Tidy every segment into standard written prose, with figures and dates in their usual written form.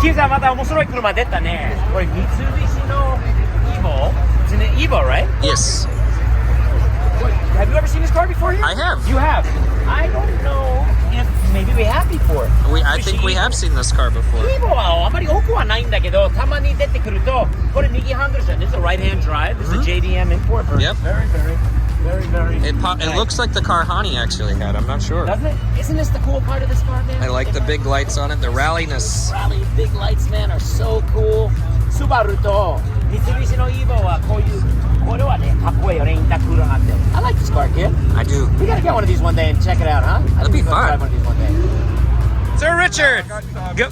キムさんまた面白い車出たね。これ三菱の Evo. It's an Evo, right? Yes, Have you ever seen this car before here? I have. You have. I don't know if maybe we have before. I think we have seen this car before. Evo はあまり多くはないんだけど、たまに出てくると、これ右ハンドルじゃん。This is a right-hand drive. This is a JDM import version. Yep. Very. It looks like the car Hani actually had. I'm not sure. Doesn't it? Isn't this the cool part of this car, man? I like the big lights on it. The ralliness. Rally big lights, man, are so cool. Subaru と三菱の Evo はこういうこれはねかっこいいよねインタークーラーがあって。I like this car, kid. I do. We gotta get one of these one day and check it out, huh? That'd be fun. Drive one of these one day. Sir Richard. Go.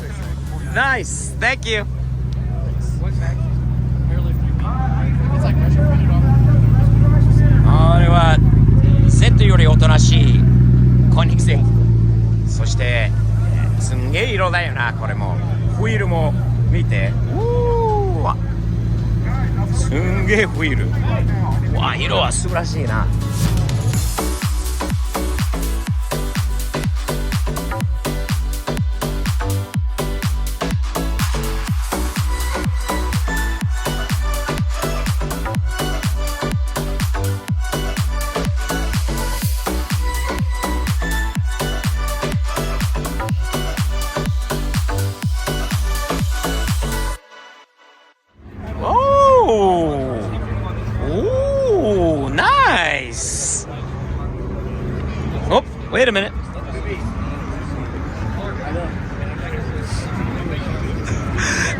Nice. Thank you. あれはセットよりおとなしいコニクセン。そしてすんげえ色だよなこれも。ホイールも見て。うわ。すんげえホイール。わ色は素晴らしいな。Nice. Oh, wait a minute.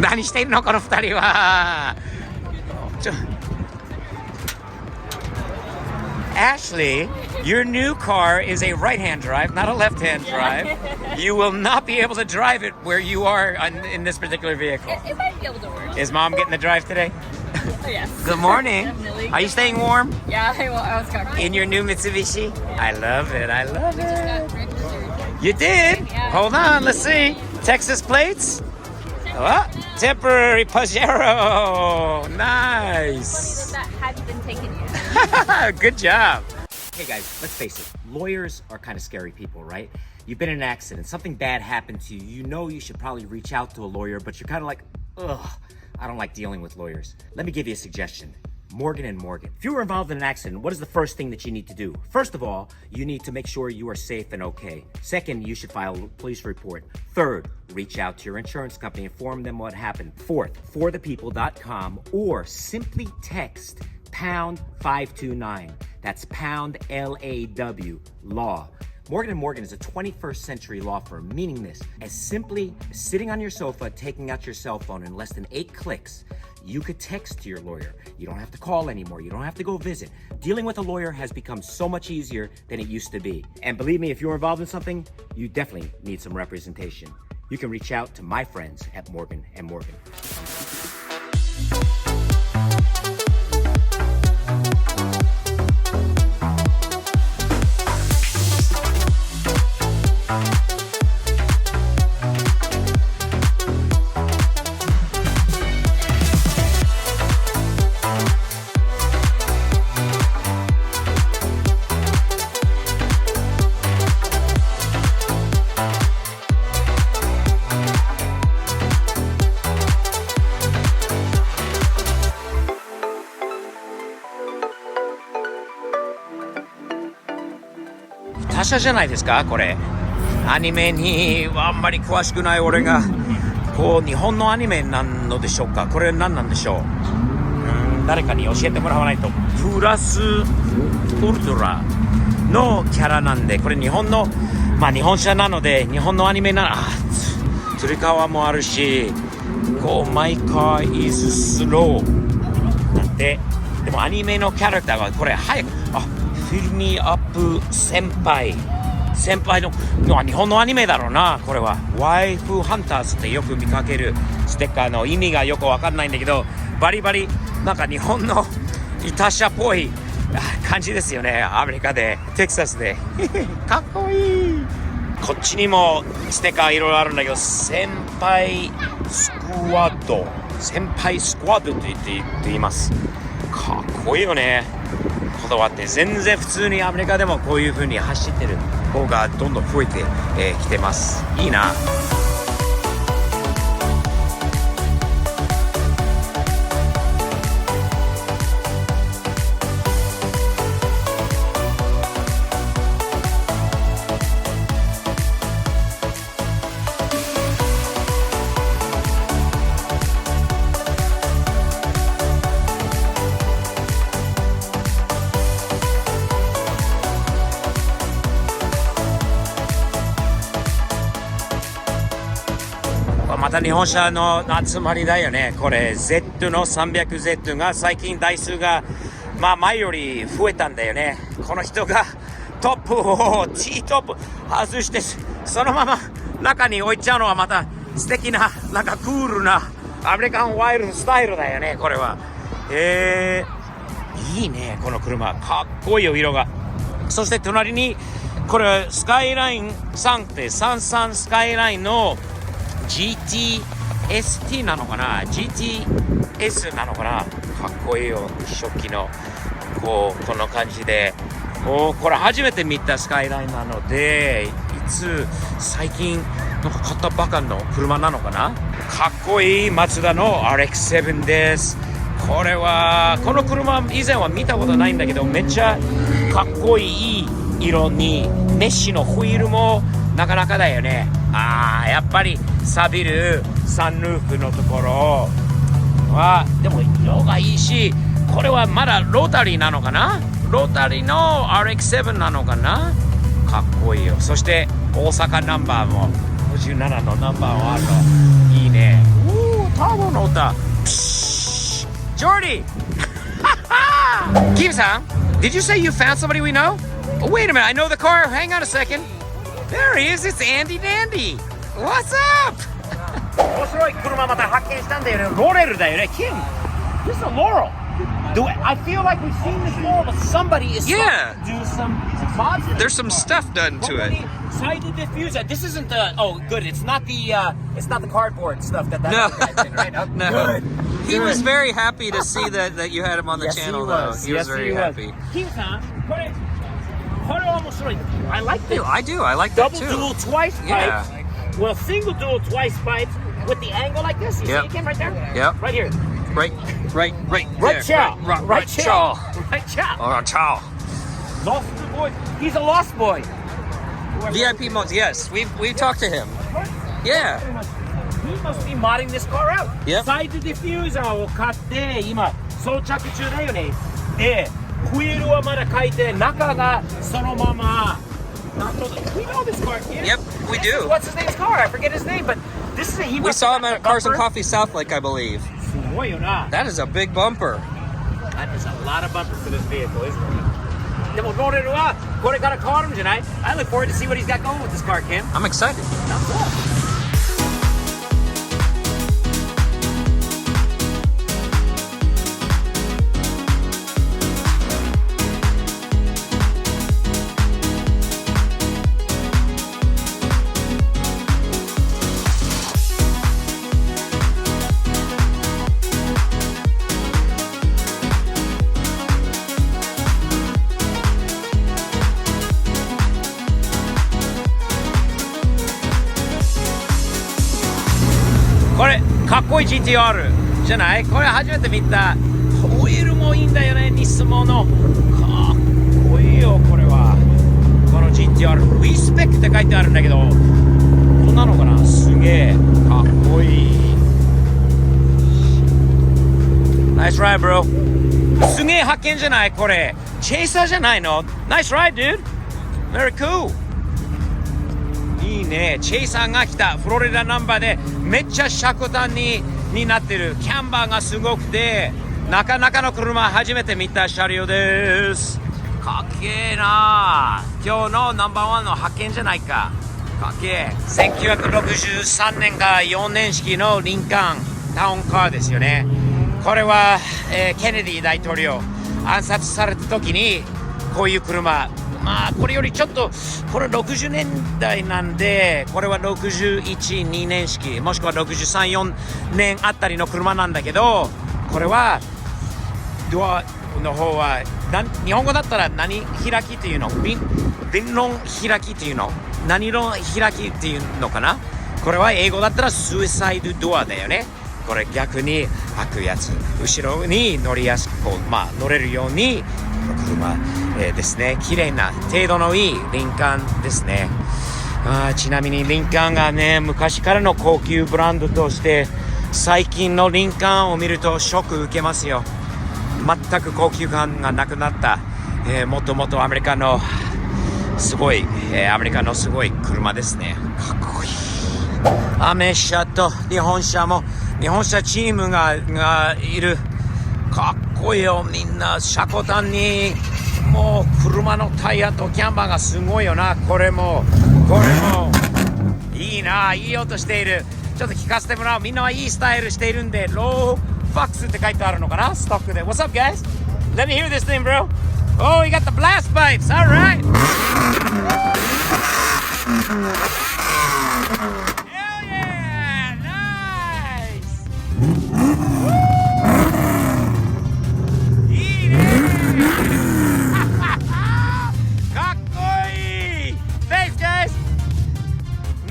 何してんのこの二人は。Ashley, your new car is a right-hand drive, not a left-hand drive. You will not be able to drive it where you are in this particular vehicle. It might be able to work. Is mom getting the drive today? Oh, yes. Good morning. Definitely. Are you staying warm Yeah, I was covered. in your new Mitsubishi? I love it. I love We just it. got registered. You did? Yeah. Hold on, let's see. Texas plates? Oh, temporary Pajero. Nice. That hadn't been taken yet. Good job. Hey guys, let's face it. Lawyers are kind of scary people, right? You've been in an accident, something bad happened to you. You know you should probably reach out to a lawyer, but you're kind of like, ugh, I don't like dealing with lawyers. Let me give you a suggestion. Morgan & Morgan. If you were involved in an accident, what is the first thing that you need to do? First of all, you need to make sure you are safe and okay. Second, you should file a police report. Third, reach out to your insurance company, inform them what happened. Fourth, forthepeople.com or simply text pound 529. That's pound LAW, law. Morgan & Morgan is a 21st century law firm, meaning this, as simply as sitting on your sofa, taking out your cell phone in less than 8 clicks, you could text to your lawyer. You don't have to call anymore. You don't have to go visit. Dealing with a lawyer has become so much easier than it used to be. And believe me, if you're involved in something, you definitely need some representation. You can reach out to my friends at Morgan & Morgan.他社じゃないですかこれ。アニメにあんまり詳しくない俺がこう日本のアニメなのでしょうか。これ何なんでしょう。誰かに教えてもらわないと。プラスウルトラのキャラなんで、これ日本のまあ日本車なので日本のアニメならつり革もあるし、こうマイカーイズスローなんで、でもアニメのキャラクターがこれ早くフィルミーアップ先輩の日本のアニメだろうな。これはワイフハンターズってよく見かけるステッカーの意味がよくわかんないんだけど、バリバリなんか日本のイタ車っぽい感じですよね。アメリカでテキサスでかっこいい。こっちにもステッカーいろいろあるんだけど、先輩スクワッドって言います。かっこいいよね。言葉って全然普通にアメリカでもこういう風に走ってる方がどんどん増えてきてます。いいな。また日本車の集まりだよね。これ Z の 300Z が最近台数が前より増えたんだよね。この人がトップを T トップ外してそのまま中に置いちゃうのはまた素敵ななんかクールなアメリカンワイルドスタイルだよね。これはいいね。この車かっこいいよ、色が。そして隣にこれスカイライン3って33スカイラインの GTST なのかな、 GTS なのかな。かっこいいよ、初期のこの感じで。これ初めて見たスカイラインなので、最近なんか買ったばかりの車なのかな。かっこいいマツダの RX-7 です。この車以前は見たことないんだけど、めっちゃかっこいい色にメッシュのホイールもなかなかだよね。やっぱり錆びるサンルーフのところはでも色がいいし、これはまだロータリーなのかな、ロータリーの RX-7 なのかな。かっこいいよ。そして大阪ナンバーも57のナンバーもあるのいいね。ターボの歌。Jordy! Kim-san, did you say you found somebody we know? Oh, wait a minute, I know the car. Hang on a second. There he is, it's Andy Dandy. What's up? 面白い車また発見したんだよね。ロレルだよね。Kim, this is a Laurel. I feel like we've seen this Laurel, but somebody is Yeah. trying to do some mods. There's some stuff done to it. Side diffuser. This isn't the. Oh, good. It's not the cardboard stuff that No. other guy's in, right? Oh, No. Good. He Good. was very happy to see that you had him on the Yes, channel, he though. was. He was Yes, very he was. happy. Kim-san, これは面白い。I like this. I do. I like that Double too. dual twice Yeah. pipes. Well, single dual twice pipes with the angle like this. You see Yep. it, Kim, right there? Yep. Right here. Right Right there. chow. Right chow. Right chow. Oh, chow. Lost boy. He's a lost boy. VIP mods. Yes, we talked to him. Yeah. He must be modding this car out. Yep. サイドディフューザーを買って今装着中だよね。で、ホイールはまだ書いて、中がそのまま。We know this car. Yeah. Yep, we do. What's his name's car? I forget his name, but this is he. We saw him at Cars and Coffee South Lake, I believe. すごいよな。That is a big bumper. That is a lot of bumpers for this vehicle, isn't it? でもローレルはこれから変わるんじゃない？ I look forward to see what he's got going with this car, Kim. I'm excited. That's cool. これかっこいい GTR じゃない？これ初めて見た。ホイールもいいんだよね、ニスモの。かっこいいよ、これは。この GTR。リスペックって書いてあるんだけど、こんなのかな？すげえ。かっこいい。Nice ride, bro. すげえ発見じゃないこれ。チェイサーじゃないの？ Nice ride, dude. Very cool.いいね。チェイサーが来た。フロリダナンバーでめっちゃ尺段になってる。キャンバーがすごくてなかなかの車初めて見た車両です。かっけえな。今日のナンバーワンの発見じゃないか。かっけえ。1963年か4年式のリンカーンタウンカーですよね。これは、ケネディ大統領暗殺された時にこういう車、これよりちょっとこれ60年代なんで、これは61、2年式もしくは63、4年あたりの車なんだけど、これはドアの方は日本語だったら何開きっていうの？弁論開きっていうの？何論開きっていうのかな？これは英語だったらスーサイドドアだよね。これ逆に開くやつ、後ろに乗りやすく乗れるように車、ですね。綺麗な程度のいいリンカーンですね。ちなみにリンカーンがね、昔からの高級ブランドとして最近のリンカーンを見るとショック受けますよ。全く高級感がなくなった、もともとアメリカのすごい、アメリカのすごい車ですね。かっこいい。アメ車と日本車も、日本車チームがいる。かっこいいよ、みんな。車庫端に、もう車のタイヤとキャンバーがすごいよな。これも、いいな、いい音している。ちょっと聞かせてもらう。みんなはいいスタイルしているんで、ローファックスって書いてあるのかな、ストックで。What's up, guys? Let me hear this thing, bro. Oh, you got the blast pipes. All right. Hell yeah! Nice! Woo! いいねかっこいい Thanks, guys!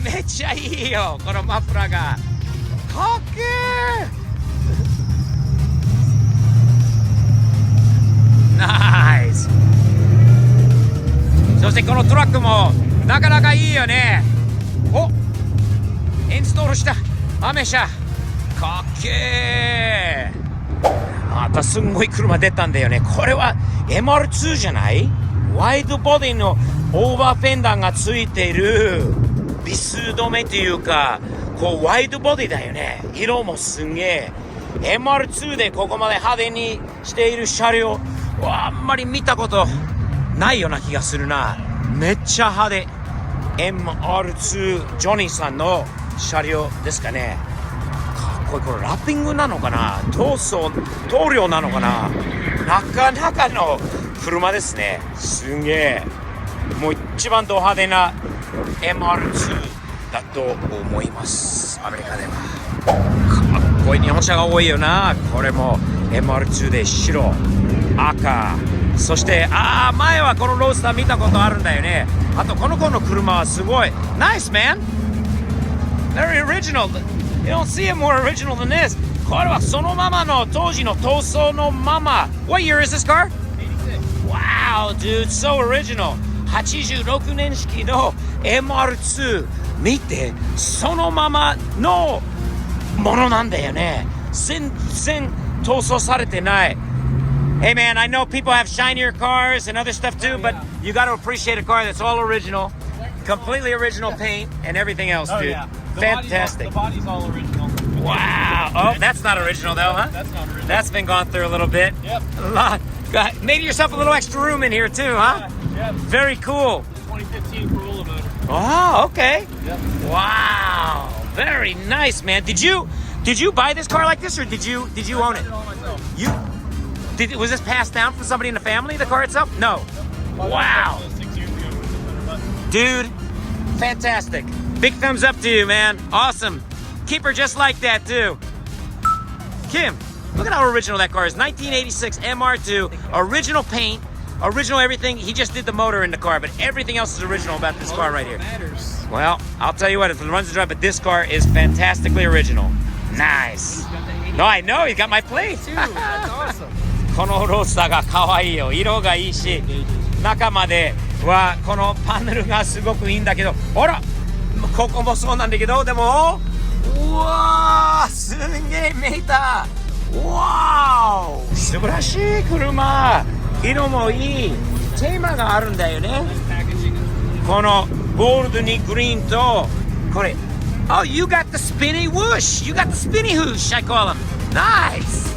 めっちゃいいよ、このマフラーが。かっけーナイス。そしてこのトラックもなかなかいいよね。お、インストールしたアメ車かっけー。またすんごい車出たんだよね。これは MR2 じゃない？ワイドボディのオーバーフェンダーがついているビス止めというか、こうワイドボディだよね。色もすんげえ MR2 でここまで派手にしている車両はあんまり見たことないような気がするな。めっちゃ派手。 MR2 ジョニーさんの車両ですかね。かっこいい。これラッピングなのかな、塗料なのかな。なかなかの車ですね。すげえ。もう一番ド派手な MR2 だと思います。アメリカではかっこいい日本車が多いよな。これも MR2 で白、赤、そして前はこのロースター見たことあるんだよね。あとこの子の車はすごい Nice, man! Very original. You don't see it more original than this. これはそのままの当時の塗装のまま。What year is this car? 86. Wow, dude, so original. 86年式の MR2 見て、そのままのものなんだよね。全然塗装されてない。Hey man, I know people have shinier cars and other stuff too, but you got to appreciate a car that's all original, completely original paint and everything else, dude. Yeah. Fantastic. The body's all original. Wow. Oh, that's not original though, huh? That's not original. That's been gone through a little bit. Yep. A lot. Made yourself a little extra room in here too, huh? Yep. Very cool. 2015 Corolla motor. Oh, okay. Yep. Wow. Very nice, man. Did you buy this car like this, or did you own I it? did it all myself. Was this passed down from somebody in the family, the car itself? No. Wow. 6 years ago for 600 bucks. Dude, fantastic. Big thumbs up to you, man. Awesome. Keep her just like that, too. Kim, look at how original that car is. 1986 MR2, original paint, original everything. He just did the motor in the car, but everything else is original about this car right here. Matters. Well, I'll tell you what, if it runs the drive, but this car is fantastically original. Nice. No, I know, he's got my plate. Too. That's awesome. このロースターが可愛いよ。色がいいし、中まではこのパネルがすごくいいんだけど、ほら、ここもそうなんだけど、でも、うわー、すんげえメーター。わー、素晴らしい車。色もいい。テーマがあるんだよね。このゴールドにグリーンと、これ。Oh, you got the spinny whoosh. You got the spinny whoosh, I call them. Nice.